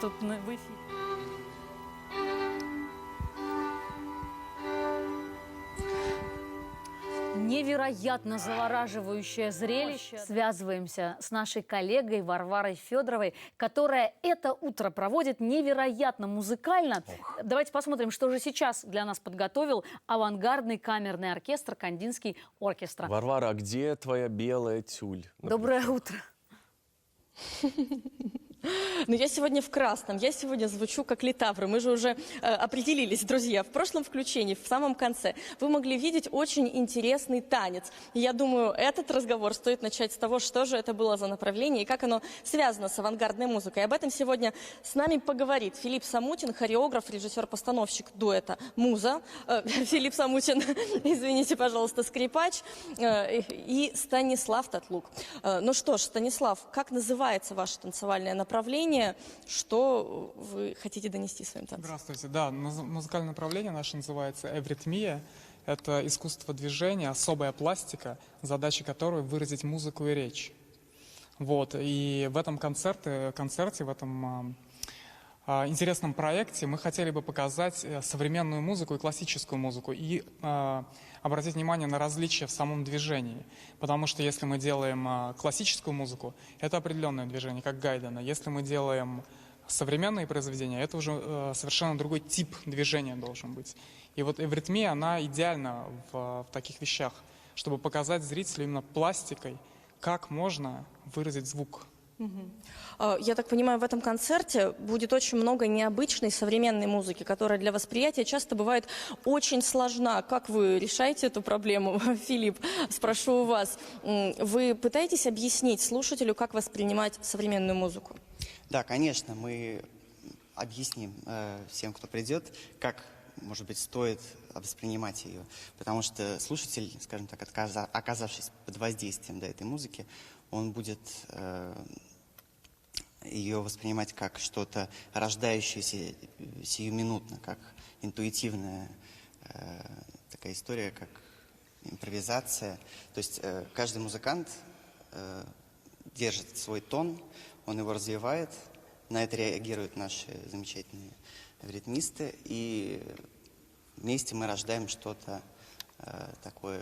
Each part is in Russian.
тут в эфире. Невероятно завораживающее зрелище. Связываемся с нашей коллегой Варварой Федоровой, которая это утро проводит невероятно музыкально. Давайте посмотрим, что же сейчас для нас подготовил авангардный камерный оркестр «Кандинский оркестр». Варвара, а где твоя белая тюль? Доброе утро. Но я сегодня в красном, я сегодня звучу как литавр. Мы же уже определились, друзья. В прошлом включении, в самом конце, вы могли видеть очень интересный танец. И я думаю, этот разговор стоит начать с того, что же это было за направление и как оно связано с авангардной музыкой. Об этом сегодня с нами поговорит Филипп Самутин, хореограф, режиссер-постановщик дуэта «Муза». Филипп Самутин, извините, пожалуйста, скрипач. И Станислав Татлук. Ну что ж, Станислав, как называется ваше танцевальное направление? Что вы хотите донести своим танцем? Здравствуйте. Да, музыкальное направление наше называется «Эвритмия». Это искусство движения, особая пластика, задача которой выразить музыку и речь. Вот. И в этом концерте, в этом интересном проекте мы хотели бы показать современную музыку и классическую музыку и обратить внимание на различия в самом движении. Потому что если мы делаем классическую музыку, это определенное движение, как Гайдена. Если мы делаем современные произведения, это уже совершенно другой тип движения должен быть. И вот эвритмия, она идеальна в таких вещах, чтобы показать зрителю именно пластикой, как можно выразить звук. Я так понимаю, в этом концерте будет очень много необычной современной музыки, которая для восприятия часто бывает очень сложна. Как вы решаете эту проблему, Филипп? Спрошу у вас. Вы пытаетесь объяснить слушателю, как воспринимать современную музыку? Да, конечно, мы объясним всем, кто придет, как, может быть, стоит воспринимать ее. Потому что слушатель, скажем так, оказавшись под воздействием этой музыки, он будет ее воспринимать как что-то рождающееся сиюминутно, как интуитивная такая история, как импровизация. То есть каждый музыкант держит свой тон, он его развивает, на это реагируют наши замечательные ритмисты, и вместе мы рождаем что-то такое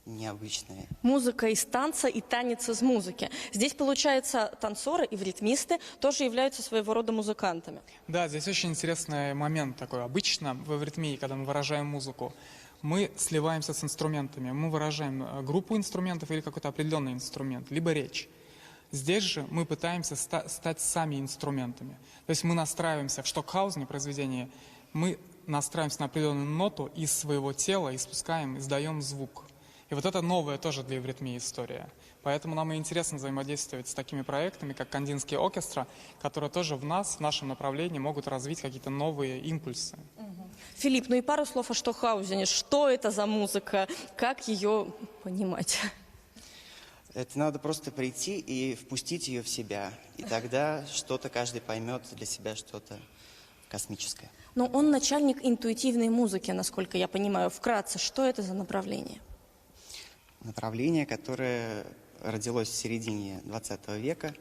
необычное. Музыка из танца и танец из музыки. Здесь, получается, танцоры и ритмисты тоже являются своего рода музыкантами. Да, здесь очень интересный момент такой. Обычно в эвритмии, когда мы выражаем музыку, мы сливаемся с инструментами. Мы выражаем группу инструментов или какой-то определенный инструмент, либо речь. Здесь же мы пытаемся стать сами инструментами. То есть мы настраиваемся в Штокхаузене произведении, мы настраиваемся на определенную ноту из своего тела, испускаем, издаем звук. И вот это новая тоже для эвритмии история. Поэтому нам и интересно взаимодействовать с такими проектами, как Кандинский оркестр, которые тоже в нашем направлении могут развить какие-то новые импульсы. Филипп, ну и пару слов о Штокхаузене. Что это за музыка? Как ее понимать? Это надо просто прийти и впустить ее в себя. И тогда что-то каждый поймет для себя, что-то космическое. Но он начальник интуитивной музыки, насколько я понимаю. Вкратце, что это за направление? Направление, которое родилось в середине 20 века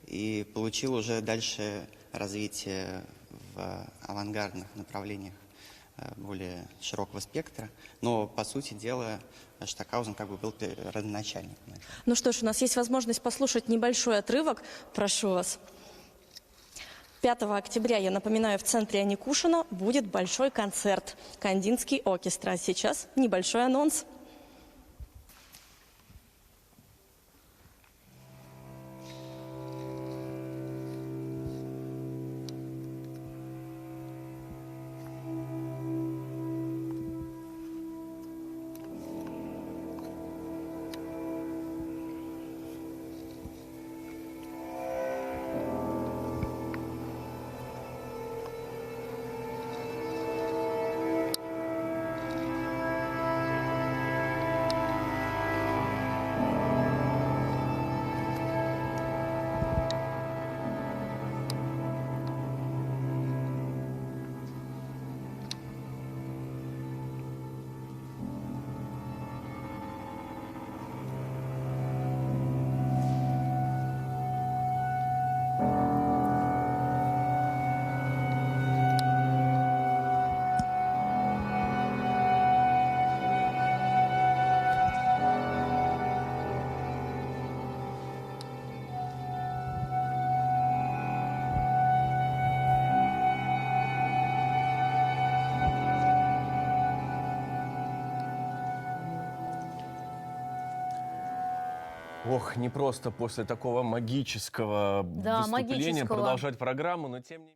и получило уже дальше развитие в авангардных направлениях более широкого спектра. Но, по сути дела, Штокхаузен как бы был родоначальником. Ну что ж, у нас есть возможность послушать небольшой отрывок. Прошу вас. 5 октября, я напоминаю, в центре Аникушина будет большой концерт «Кандинский оркестр». А сейчас небольшой анонс. Ох, не просто после такого магического Да, выступления магического. продолжать программу, но тем не менее...